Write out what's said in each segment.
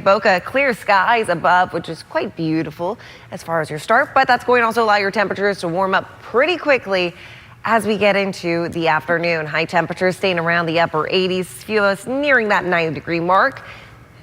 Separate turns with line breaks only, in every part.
Boca, clear skies above, which is quite beautiful as far as your start, but that's going to also allow your temperatures to warm up pretty quickly as we get into the afternoon. High temperatures staying around the upper 80s, few of us nearing that 90-degree mark.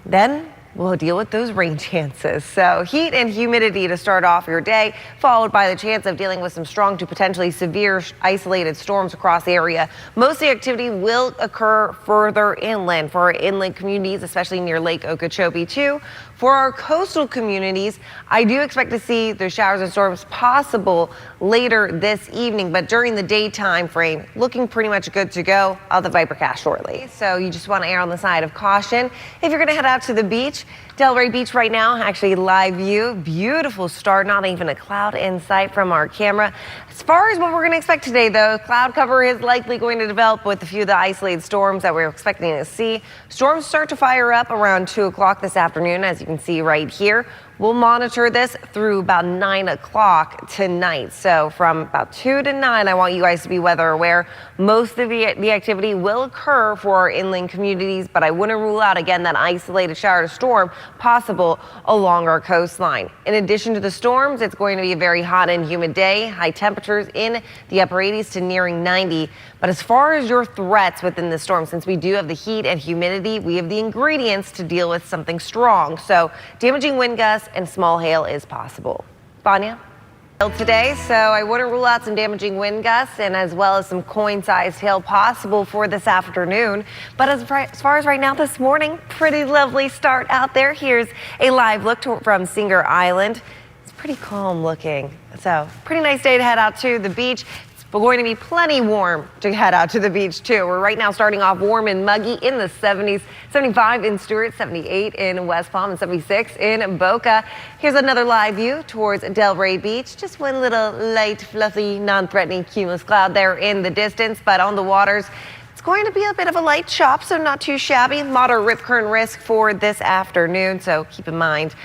Then we'll deal with those rain chances. So heat and humidity to start off your day, followed by the chance of dealing with some strong to potentially severe isolated storms across the area. Most of the activity will occur further inland for our inland communities, especially near Lake Okeechobee too. For our coastal communities, I do expect to see those showers and storms possible later this evening, but during the daytime frame, looking pretty much good to go. I'll have the Vipercast shortly. So you just want to err on the side of caution. If you're going to head out to the beach, Delray Beach right now, actually live view, beautiful start, not even a cloud in sight from our camera. As far as what we're going to expect today, though, cloud cover is likely going to develop with a few of the isolated storms that we're expecting to see. Storms start to fire up around 2 o'clock this afternoon, as you can see right here. We'll monitor this through about 9 o'clock tonight. So from about 2 to 9, I want you guys to be weather aware. Most of the activity will occur for our inland communities, but I wouldn't rule out, again, that isolated shower to storm possible along our coastline. In addition to the storms, it's going to be a very hot and humid day. High temperatures in the upper 80s to nearing 90. But as far as your threats within the storm, since we do have the heat and humidity, we have the ingredients to deal with something strong. So damaging wind gusts and small hail is possible. Vanya? Today, so I wouldn't rule out some damaging wind gusts and as well as some coin-sized hail possible for this afternoon. But as far as right now this morning, pretty lovely start out there. Here's a live look from Singer Island. It's pretty calm looking. So pretty nice day to head out to the beach. It's going to be plenty warm to head out to the beach too. We're right now starting off warm and muggy in the 70s, 75 in Stewart, 78 in West Palm, and 76 in Boca. Here's another live view towards Delray Beach. Just one little light, fluffy, non-threatening cumulus cloud there in the distance, but on the waters, it's going to be a bit of a light chop, so not too shabby. Moderate rip current risk for this afternoon, so keep in mind,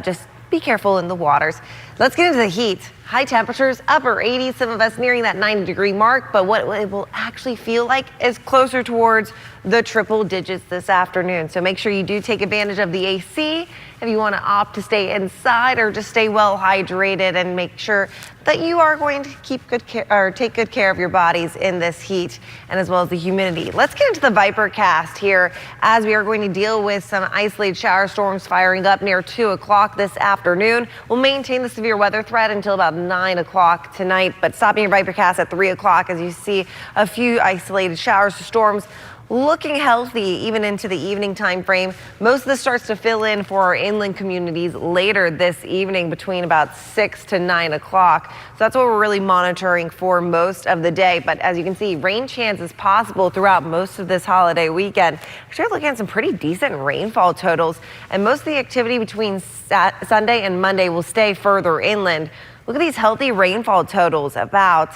just be careful in the waters. Let's get into the heat. High temperatures, upper 80s, some of us nearing that 90-degree mark, but what it will actually feel like is closer towards the triple digits this afternoon. So make sure you do take advantage of the AC if you want to opt to stay inside or just stay well hydrated and make sure that you are going to keep good care or take good care of your bodies in this heat and as well as the humidity. Let's get into the Vipercast here as we are going to deal with some isolated shower storms firing up near 2 o'clock this afternoon. We'll maintain the severe weather threat until about 9 o'clock tonight, but stopping your Vipercast at 3 o'clock as you see a few isolated showers to storms looking healthy even into the evening time frame. Most of this starts to fill in for our inland communities later this evening between about 6 to 9 o'clock. So that's what we're really monitoring for most of the day. But as you can see, rain chance is possible throughout most of this holiday weekend. Actually, we're looking at some pretty decent rainfall totals, and most of the activity between Sunday and Monday will stay further inland. Look at these healthy rainfall totals, about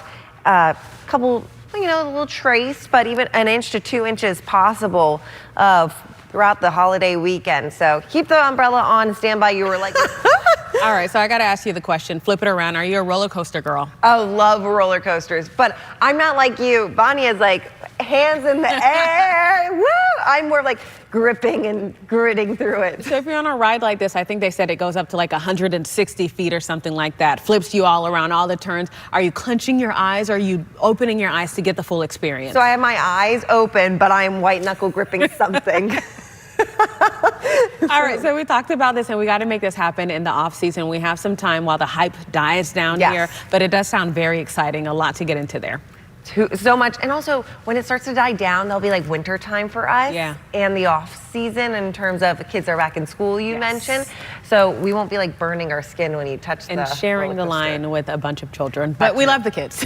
a couple, a little trace, but even 1 inch to 2 inches possible throughout the holiday weekend. So keep the umbrella on and stand by. You were like,
all right, so I got to ask you the question. Flip it around. Are you a roller coaster girl?
I love roller coasters, but I'm not like you. Vanya's like hands in the air. Woo! I'm more like gripping and gritting through it.
So if you're on a ride like this, I think they said it goes up to like 160 feet or something like that. Flips you all around all the turns. Are you clenching your eyes or are you opening your eyes to get the full experience?
So I have my eyes open, but I am white knuckle gripping something.
All right, so we talked about this and we got to make this happen in the off season. We have some time while the hype dies down here, but it does sound very exciting. A lot to get into there.
So much. And also when it starts to die down, there'll be like winter time for us and the off season in terms of the kids are back in school, you mentioned. So we won't be like burning our skin when you touch
and
the
sharing the line with a bunch of children. But we love the kids.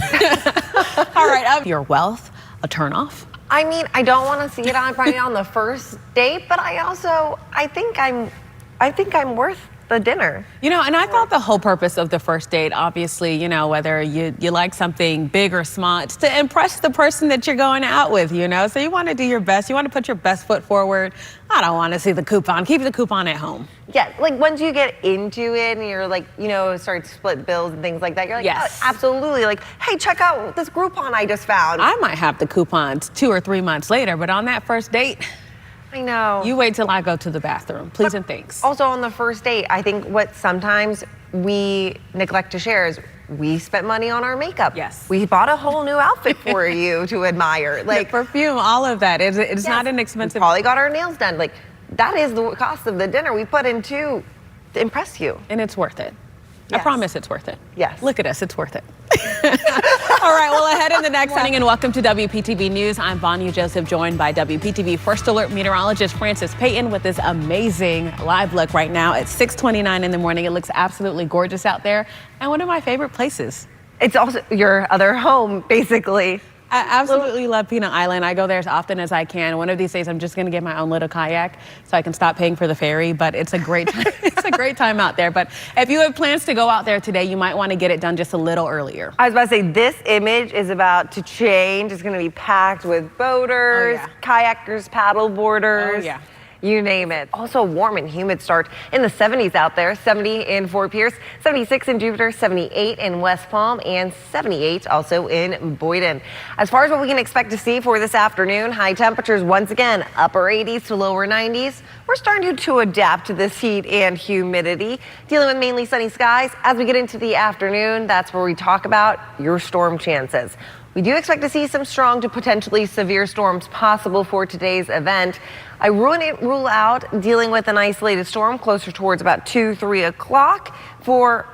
All right, your wealth, a turnoff.
I mean, I don't want to see it on the first date, but I think I'm worth the dinner.
And I thought the whole purpose of the first date, obviously, whether you like something big or small, it's to impress the person that you're going out with, So you want to do your best. You want to put your best foot forward. I don't want to see the coupon. Keep the coupon at home.
Yeah, like once you get into it and you're like, start to split bills and things like that, you're like, yes, oh, absolutely. Like, hey, check out this Groupon I just found.
I might have the coupons 2 or 3 months later, but on that first date,
I know.
You wait till I go to the bathroom. Please and thanks.
Also on the first date, I think what sometimes we neglect to share is we spent money on our makeup.
Yes.
We bought a whole new outfit for you to admire.
Like perfume, all of that. It's not an expensive.
We probably got our nails done. Like that is the cost of the dinner we put into to impress you.
And it's worth it.
Yes.
I promise it's worth it.
Yes.
Look at us, it's worth it. All right, well, ahead in the next morning, and welcome to WPTV News. I'm Vanya Joseph, joined by WPTV First Alert meteorologist Francis Peyton with this amazing live look right now at 6:29 in the morning. It looks absolutely gorgeous out there, and one of my favorite places.
It's also your other home, basically.
I absolutely love Peanut Island. I go there as often as I can. One of these days, I'm just going to get my own little kayak so I can stop paying for the ferry. But it's a great time. It's a great time out there. But if you have plans to go out there today, you might want to get it done just a little earlier.
I was about to say, this image is about to change. It's going to be packed with boaters, kayakers, paddle boarders.
Oh, yeah.
You name it. Also a warm and humid start in the 70s out there. 70 in Fort Pierce, 76 in Jupiter, 78 in West Palm, and 78 also in Boyden. As far as what we can expect to see for this afternoon, high temperatures once again, upper 80s to lower 90s. We're starting to adapt to this heat and humidity, dealing with mainly sunny skies. As we get into the afternoon, that's where we talk about your storm chances. We do expect to see some strong to potentially severe storms possible for today's event. I rule out dealing with an isolated storm closer towards about 2-3 o'clock for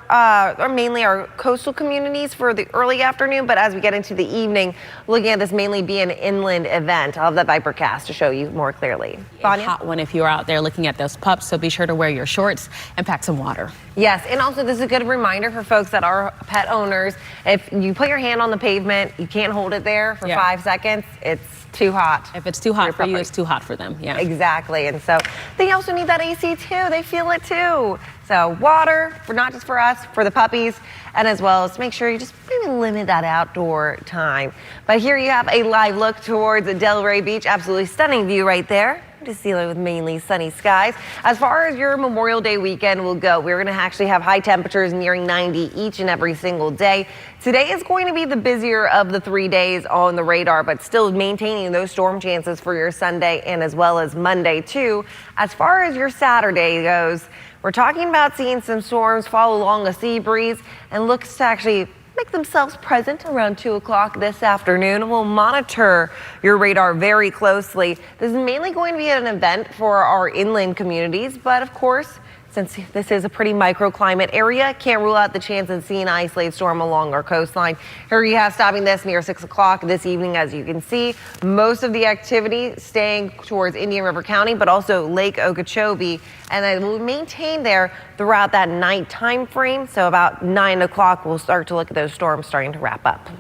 mainly our coastal communities for the early afternoon. But as we get into the evening, looking at this mainly be an inland event. I'll have that Vipercast to show you more clearly.
A hot one if you're out there looking at those pups. So be sure to wear your shorts and pack some water.
Yes, and also this is a good reminder for folks that are pet owners. If you put your hand on the pavement, you can't hold it there for 5 seconds. It's too hot.
If it's too hot for you, it's too hot for them. Yeah.
Exactly. And so they also need that AC too. They feel it too. So water, for not just for us, for the puppies, and as well as make sure you just maybe limit that outdoor time. But here you have a live look towards Delray Beach. Absolutely stunning view right there. Just dealing with mainly sunny skies. As far as your Memorial Day weekend will go, we're going to actually have high temperatures nearing 90 each and every single day. Today is going to be the busier of the 3 days on the radar, but still maintaining those storm chances for your Sunday and as well as Monday too. As far as your Saturday goes, we're talking about seeing some storms follow along a sea breeze and looks to actually make themselves present around 2 o'clock this afternoon. We'll monitor your radar very closely. This is mainly going to be an event for our inland communities, but of course, since this is a pretty microclimate area, can't rule out the chance of seeing an isolated storm along our coastline. Here you have stopping this near 6 o'clock this evening. As you can see, most of the activity staying towards Indian River County, but also Lake Okeechobee, and it will maintain there throughout that night time frame. So about 9 o'clock, we'll start to look at those storms starting to wrap up.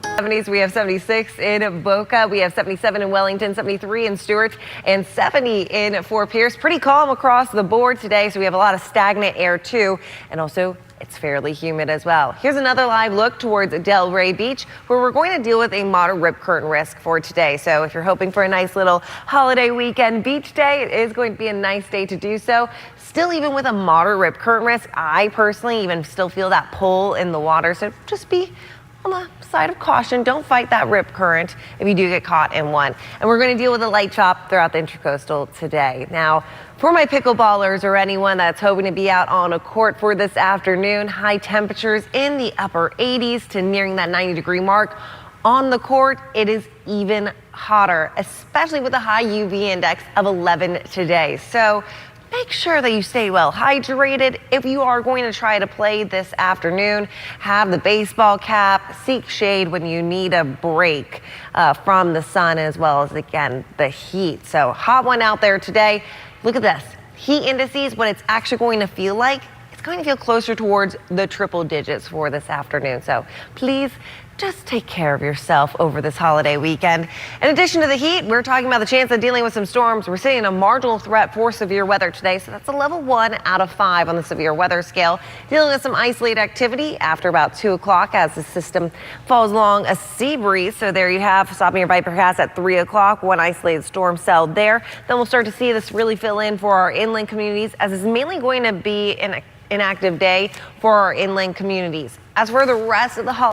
70s, we have 76 in Boca, we have 77 in Wellington, 73 in Stewart, and 70 in Fort Pierce. Pretty calm across the board today, so we have a lot of stagnant air too, and also it's fairly humid as well. Here's another live look towards Delray Beach, where we're going to deal with a moderate rip current risk for today. So if you're hoping for a nice little holiday weekend beach day, it is going to be a nice day to do so. Still, even with a moderate rip current risk, I personally even still feel that pull in the water, so just be on the side of caution. Don't fight that rip current if you do get caught in one. And we're going to deal with a light chop throughout the Intracoastal today. Now, for my pickleballers or anyone that's hoping to be out on a court for this afternoon, high temperatures in the upper 80s to nearing that 90-degree mark. On the court, it is even hotter, especially with a high UV index of 11 today. So make sure that you stay well hydrated. If you are going to try to play this afternoon, have the baseball cap, seek shade when you need a break from the sun, as well as, again, the heat. So hot one out there today. Look at this. Heat indices, what it's actually going to feel like, it's going to feel closer towards the triple digits for this afternoon. So please just take care of yourself over this holiday weekend. In addition to the heat, we're talking about the chance of dealing with some storms. We're seeing a marginal threat for severe weather today, so that's a level 1 out of 5 on the severe weather scale. Dealing with some isolated activity after about 2 o'clock as the system follows along a sea breeze. So there you have stopping your Vipercast at 3 o'clock, one isolated storm cell there. Then we'll start to see this really fill in for our inland communities, as it's mainly going to be an inactive day for our inland communities. As for the rest of the holiday,